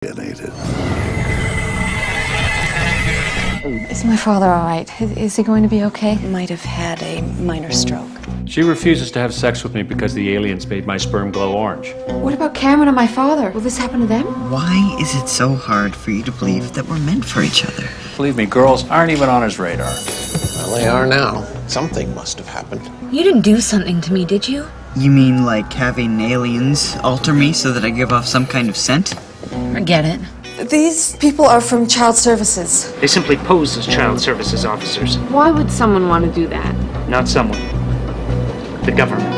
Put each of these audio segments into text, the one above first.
Alienated. Is my father all right? Is he going to be okay? Might have had a minor stroke. She refuses to have sex with me because the aliens made my sperm glow orange. What about Cameron and my father? Will this happen to them? Why is it so hard for you to believe that we're meant for each other? Believe me, girls aren't even on his radar. Well, they are now. Something must have happened. You didn't do something to me, did you? You mean like having aliens alter me so that I give off some kind of scent? Forget it. These people are from Child Services. They simply pose as child services officers. Why would someone want to do that? Not someone. The government.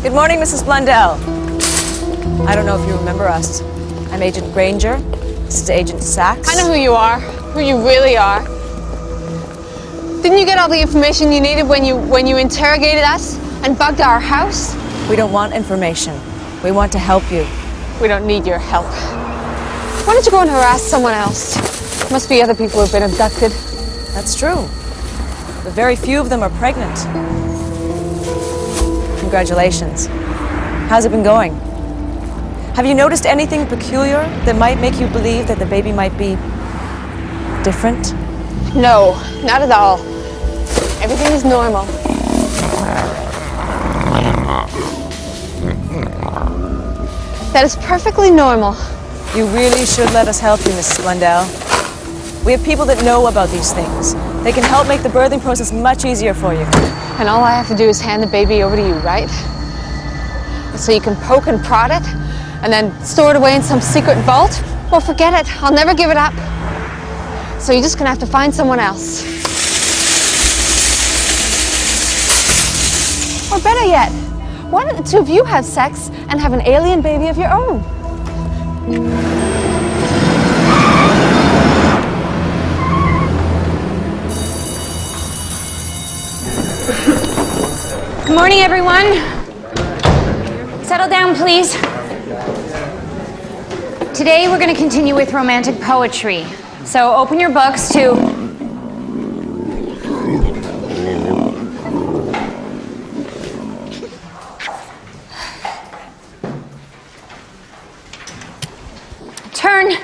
Good morning, Mrs. Blundell. I don't know if you remember us. I'm Agent Granger. This is Agent Sachs. I know who you are, who you really are. Didn't you get all the information you needed when you interrogated us and bugged our house? We don't want information. We want to help you. We don't need your help. Why don't you go and harass someone else? Must be other people who've been abducted. That's true. But very few of them are pregnant. Congratulations. How's it been going? Have you noticed anything peculiar that might make you believe that the baby might be different? No, not at all. Everything is normal. That is perfectly normal. You really should let us help you, Mrs. Blundell. We have people that know about these things. They can help make the birthing process much easier for you. And all I have to do is hand the baby over to you, right? So you can poke and prod it, and then store it away in some secret vault? Well, forget it. I'll never give it up. So you're just gonna have to find someone else. Or better yet, why don't the two of you have sex and have an alien baby of your own? Good morning, everyone. Settle down, please. Today we're going to continue with romantic poetry. So open your books to turn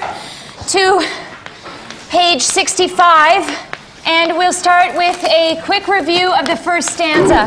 to page 65, and we'll start with a quick review of the first stanza.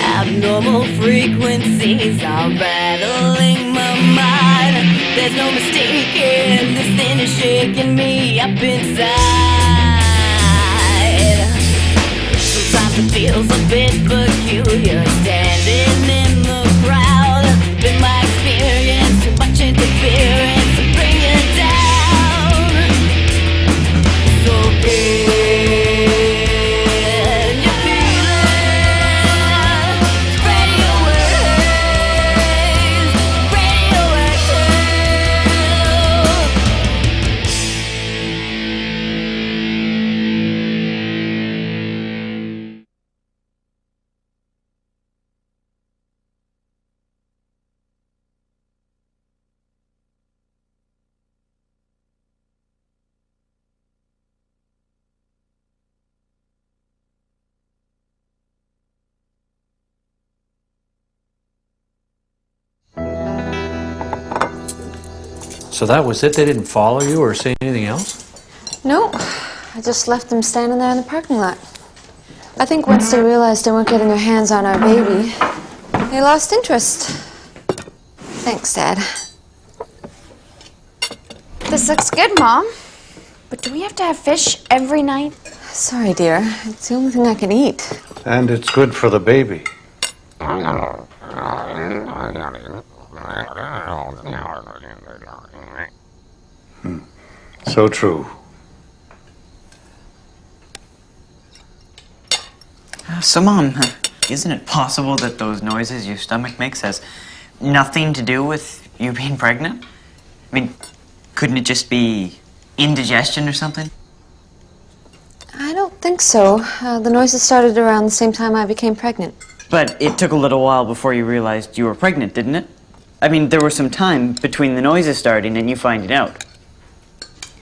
Abnormal frequencies are rattling my mind. There's no mistaking, this thing is shaking me up inside. Sometimes it feels a bit peculiar, standing in the crowd. Been my experience, too much interference to bring it down. So So that was it? They didn't follow you or say anything else? No, I just left them standing there in the parking lot. I think once they realized they weren't getting their hands on our baby, they lost interest. Thanks, Dad. This looks good, Mom. But do we have to have fish every night? Sorry, dear. It's the only thing I can eat. And it's good for the baby. So true. So, Mom, isn't it possible that those noises your stomach makes has nothing to do with you being pregnant? I mean, couldn't it just be indigestion or something? I don't think so. The noises started around the same time I became pregnant. But it took a little while before you realized you were pregnant, didn't it? I mean, there was some time between the noises starting and you finding out.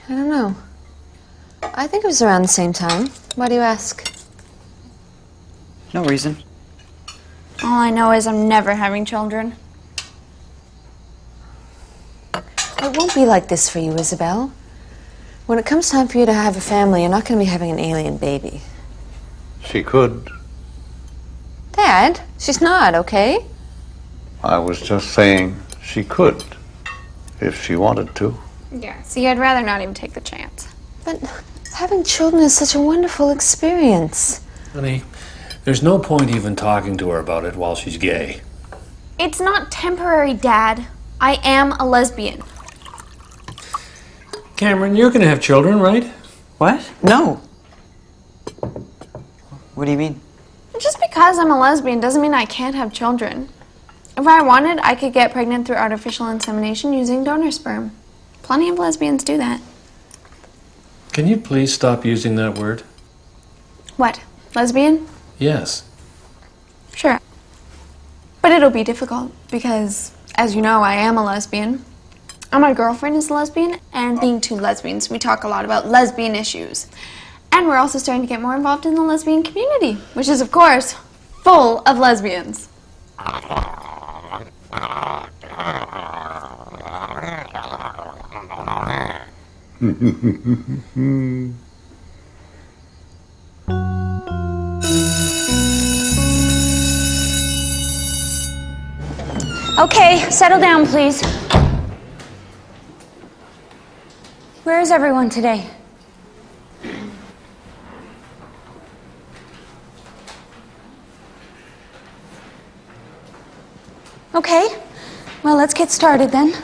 I don't know. I think it was around the same time. Why do you ask? No reason. All I know is I'm never having children. It won't be like this for you, Isabel. When it comes time for you to have a family, you're not going to be having an alien baby. She could. Dad, she's not, okay? I was just saying she could, if she wanted to. Yeah, see, I'd rather not even take the chance. But having children is such a wonderful experience. Honey, there's no point even talking to her about it while she's gay. It's not temporary, Dad. I am a lesbian. Cameron, you're gonna have children, right? What? No. What do you mean? Just because I'm a lesbian doesn't mean I can't have children. If I wanted, I could get pregnant through artificial insemination using donor sperm. Plenty of lesbians do that. Can you please stop using that word? What? Lesbian? Yes. Sure. But it'll be difficult because, as you know, I am a lesbian. And my girlfriend is a lesbian, and being two lesbians, we talk a lot about lesbian issues. And we're also starting to get more involved in the lesbian community, which is, of course, full of lesbians. Okay, settle down, please. Where is everyone today? Okay, well, let's get started then.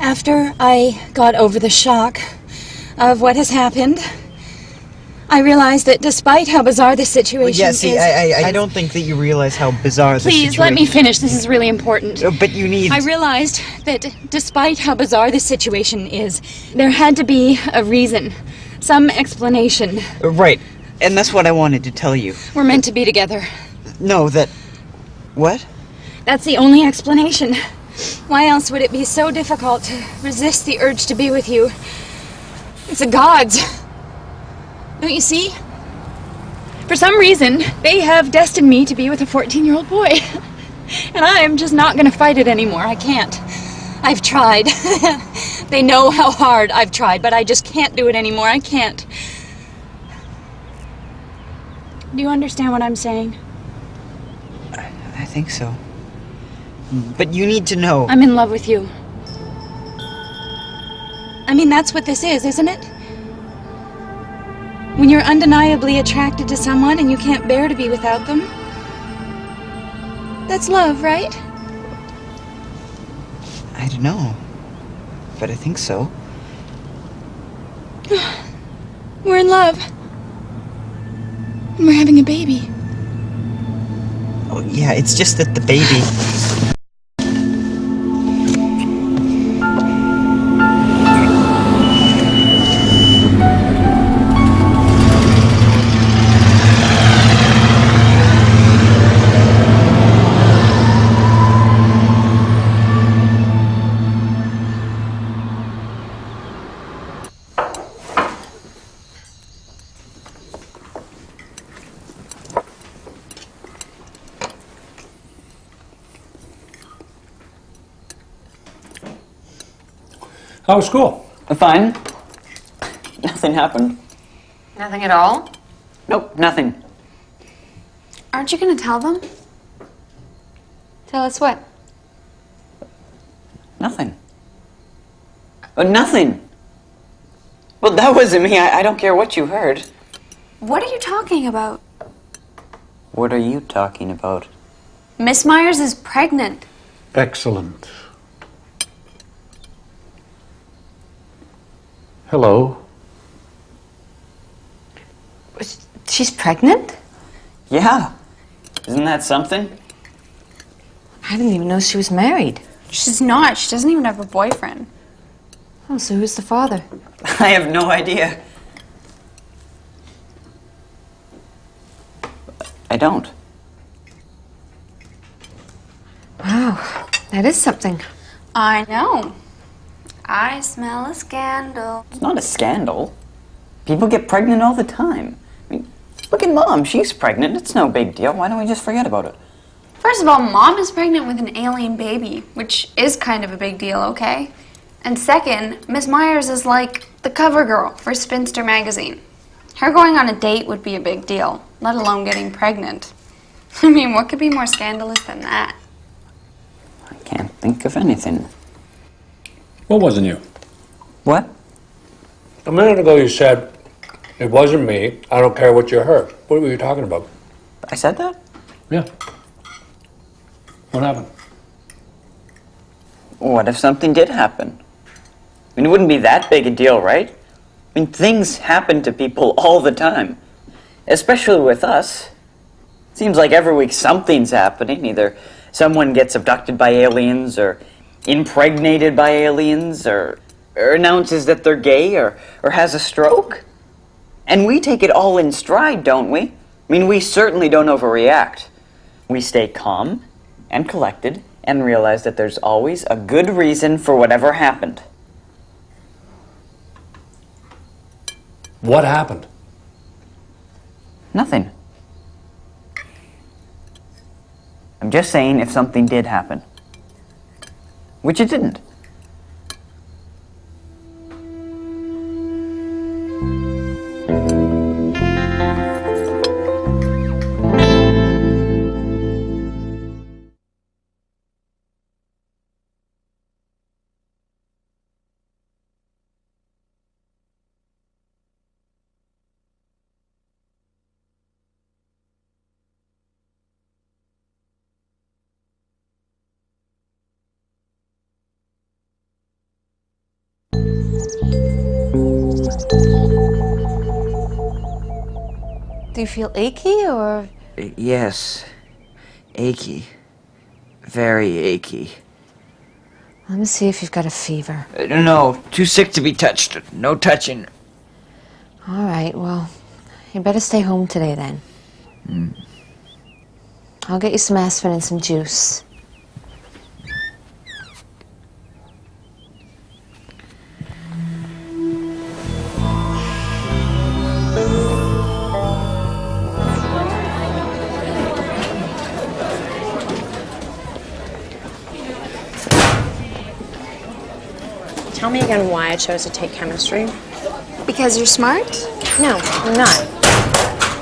After I got over the shock of what has happened, I realized that despite how bizarre this situation is... I don't think that you realize how bizarre this situation is. Please, let me finish. This is really important. But you need... I realized that despite how bizarre this situation is, there had to be a reason, some explanation. Right. And that's what I wanted to tell you. We're meant to be together. No, that... What? That's the only explanation. Why else would it be so difficult to resist the urge to be with you? It's the gods. Don't you see? For some reason, they have destined me to be with a 14-year-old boy. And I'm just not going to fight it anymore. I can't. I've tried. They know how hard I've tried, but I just can't do it anymore. I can't. Do you understand what I'm saying? I think so. But you need to know... I'm in love with you. I mean, that's what this is, isn't it? When you're undeniably attracted to someone and you can't bear to be without them. That's love, right? I don't know. But I think so. We're in love. And we're having a baby. Oh, yeah, it's just that the baby... How was school? Fine. Nothing happened. Nothing at all? Nope, nothing. Aren't you going to tell them? Tell us what? Nothing. Nothing. Well, that wasn't me. I don't care what you heard. What are you talking about? What are you talking about? Miss Myers is pregnant. Excellent. Hello. She's pregnant? Yeah. Isn't that something? I didn't even know she was married. She's not. She doesn't even have a boyfriend. Oh, so who's the father? I have no idea. I don't. Wow, that is something. I know. I smell a scandal. It's not a scandal. People get pregnant all the time. I mean, look at Mom. She's pregnant. It's no big deal. Why don't we just forget about it? First of all, Mom is pregnant with an alien baby, which is kind of a big deal, okay? And second, Miss Myers is like the cover girl for Spinster magazine. Her going on a date would be a big deal, let alone getting pregnant. I mean, what could be more scandalous than that? I can't think of anything. What wasn't you? What? A minute ago you said, it wasn't me, I don't care what you heard. What were you talking about? I said that? Yeah. What happened? What if something did happen? I mean, it wouldn't be that big a deal, right? I mean, things happen to people all the time. Especially with us. Seems like every week something's happening. Either someone gets abducted by aliens, or impregnated by aliens, or announces that they're gay, or has a stroke. And we take it all in stride, don't we? I mean, we certainly don't overreact. We stay calm and collected and realize that there's always a good reason for whatever happened. What happened? Nothing. I'm just saying if something did happen. Which it didn't. Do you feel achy or? Yes. Achy. Very achy. Let me see if you've got a fever. No, too sick to be touched. No touching. All right, well, you better stay home today then. I'll get you some aspirin and some juice. Tell me again why I chose to take chemistry. Because you're smart? No, I'm not.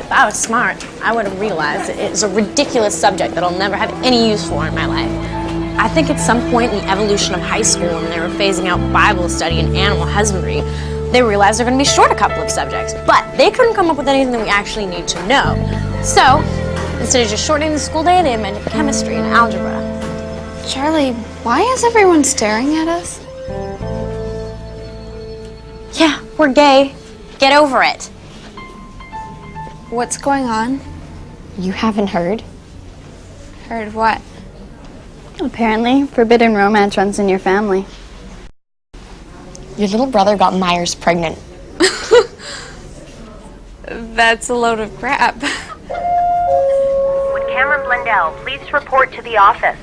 If I was smart, I would have realized that it's a ridiculous subject that I'll never have any use for in my life. I think at some point in the evolution of high school, when they were phasing out Bible study and animal husbandry, they realized they're going to be short a couple of subjects, but they couldn't come up with anything that we actually need to know. So, instead of just shortening the school day, they invented chemistry and algebra. Charlie, why is everyone staring at us? Yeah, we're gay. Get over it. What's going on? You haven't heard? Heard what? Apparently, forbidden romance runs in your family. Your little brother got Myers pregnant. That's a load of crap. Would Cameron Blundell please report to the office?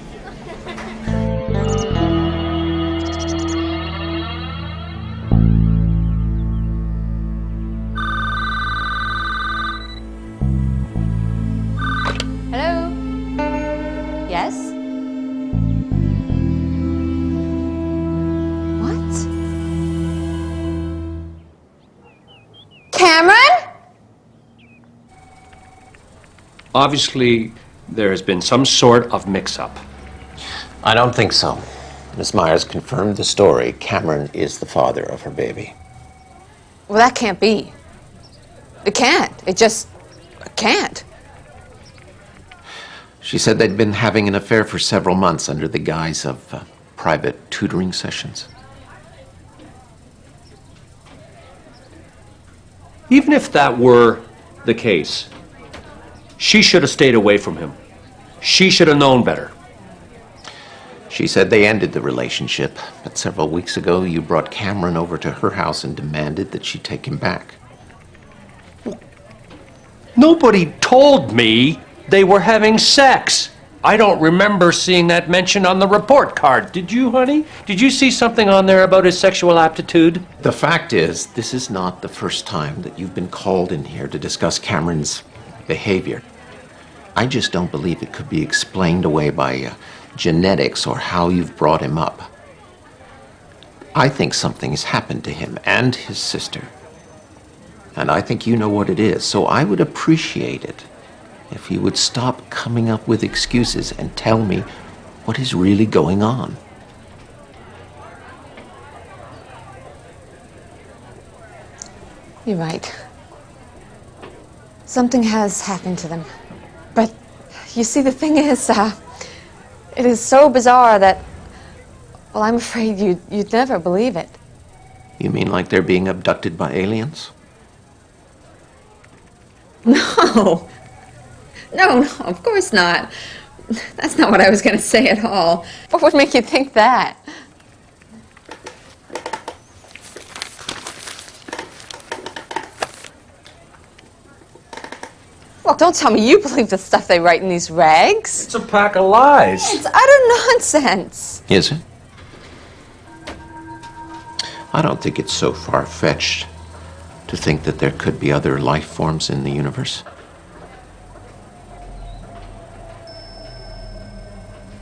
Hello? Yes? What? Obviously, there has been some sort of mix-up. I don't think so. Miss Myers confirmed the story. Cameron is the father of her baby. Well, that can't be. It can't. It just can't. She said they'd been having an affair for several months under the guise of private tutoring sessions. Even if that were the case, she should have stayed away from him. She should have known better. She said they ended the relationship, but several weeks ago you brought Cameron over to her house and demanded that she take him back. Nobody told me they were having sex. I don't remember seeing that mentioned on the report card. Did you, honey? Did you see something on there about his sexual aptitude? The fact is, this is not the first time that you've been called in here to discuss Cameron's behavior. I just don't believe it could be explained away by genetics or how you've brought him up. I think something has happened to him and his sister. And I think you know what it is, so I would appreciate it if you would stop coming up with excuses and tell me what is really going on. You're right. Something has happened to them. But you see, the thing is, it is so bizarre that, well, I'm afraid you'd never believe it. You mean like they're being abducted by aliens? No. No, of course not. That's not what I was going to say at all. What would make you think that? Well, don't tell me you believe the stuff they write in these rags. It's a pack of lies. It's utter nonsense. Is it? I don't think it's so far-fetched to think that there could be other life forms in the universe.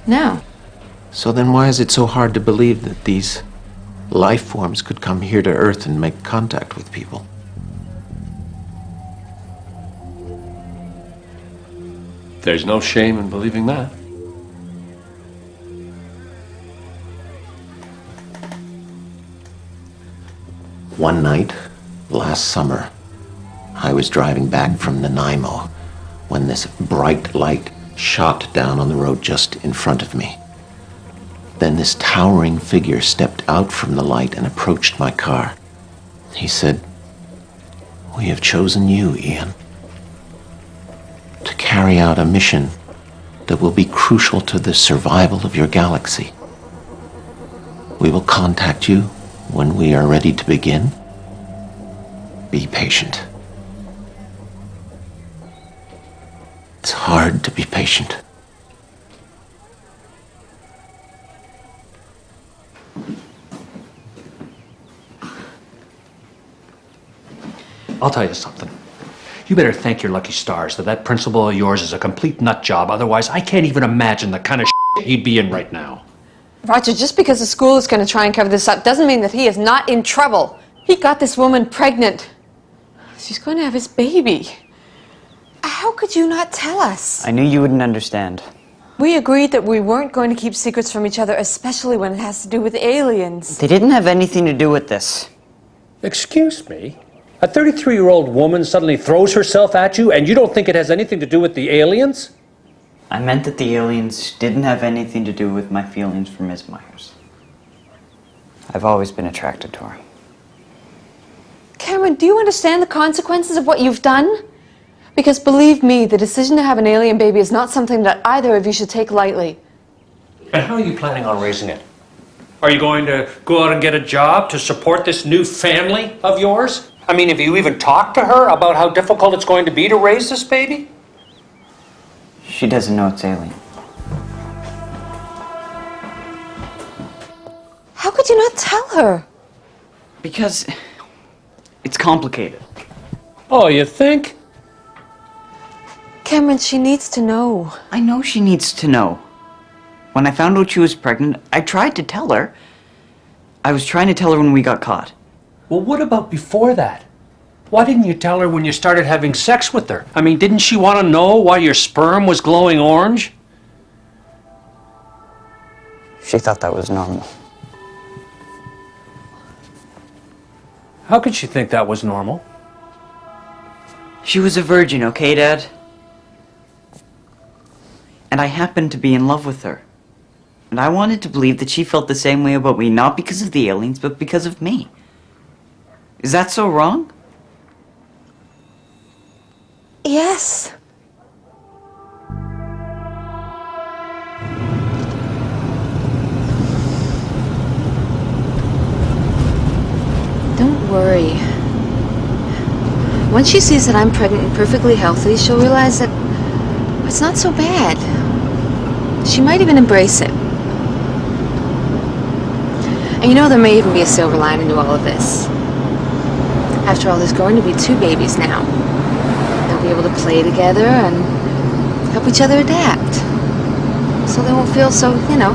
No. So then why is it so hard to believe that these life forms could come here to Earth and make contact with people? There's no shame in believing that. One night, last summer, I was driving back from Nanaimo when this bright light shot down on the road just in front of me. Then this towering figure stepped out from the light and approached my car. He said, "We have chosen you, Ian, to carry out a mission that will be crucial to the survival of your galaxy. We will contact you when we are ready to begin. Be patient." It's hard to be patient. I'll tell you something. You better thank your lucky stars that that principal of yours is a complete nut job. Otherwise, I can't even imagine the kind of shit he'd be in right now. Roger, just because the school is going to try and cover this up doesn't mean that he is not in trouble. He got this woman pregnant. She's going to have his baby. How could you not tell us? I knew you wouldn't understand. We agreed that we weren't going to keep secrets from each other, especially when it has to do with aliens. They didn't have anything to do with this. Excuse me? A 33-year-old woman suddenly throws herself at you and you don't think it has anything to do with the aliens? I meant that the aliens didn't have anything to do with my feelings for Ms. Myers. I've always been attracted to her. Cameron, do you understand the consequences of what you've done? Because believe me, the decision to have an alien baby is not something that either of you should take lightly. And how are you planning on raising it? Are you going to go out and get a job to support this new family of yours? I mean, have you even talked to her about how difficult it's going to be to raise this baby? She doesn't know it's alien. How could you not tell her? Because it's complicated. Oh, you think? Cameron, she needs to know. I know she needs to know. When I found out she was pregnant, I tried to tell her. I was trying to tell her when we got caught. Well, what about before that? Why didn't you tell her when you started having sex with her? I mean, didn't she want to know why your sperm was glowing orange? She thought that was normal. How could she think that was normal? She was a virgin, okay, Dad? And I happened to be in love with her. And I wanted to believe that she felt the same way about me, not because of the aliens, but because of me. Is that so wrong? Yes. Don't worry. Once she sees that I'm pregnant and perfectly healthy, she'll realize that it's not so bad. She might even embrace it. And you know, there may even be a silver lining to all of this. After all, there's going to be 2 babies now. They'll be able to play together and help each other adapt. So they won't feel so, you know.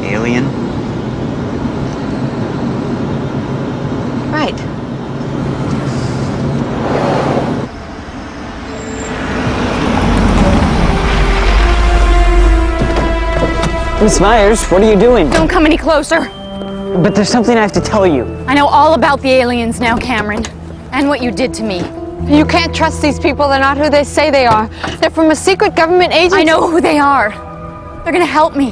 Alien? Right. Miss Myers, what are you doing? Don't come any closer. But there's something I have to tell you. I know all about the aliens now, Cameron. And what you did to me. You can't trust these people. They're not who they say they are. They're from a secret government agency. I know who they are. They're gonna help me.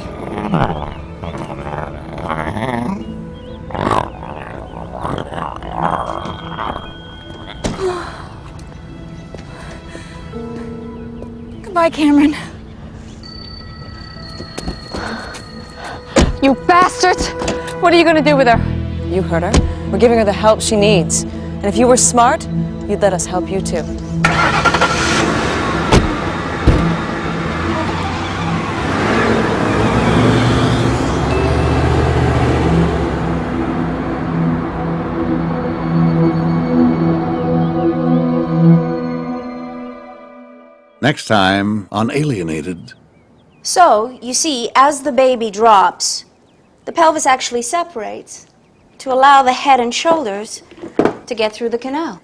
Goodbye, Cameron. You bastards! What are you gonna do with her? You heard her. We're giving her the help she needs. And if you were smart, you'd let us help you too. Next time on Alienated. So, you see, as the baby drops, the pelvis actually separates to allow the head and shoulders to get through the canal.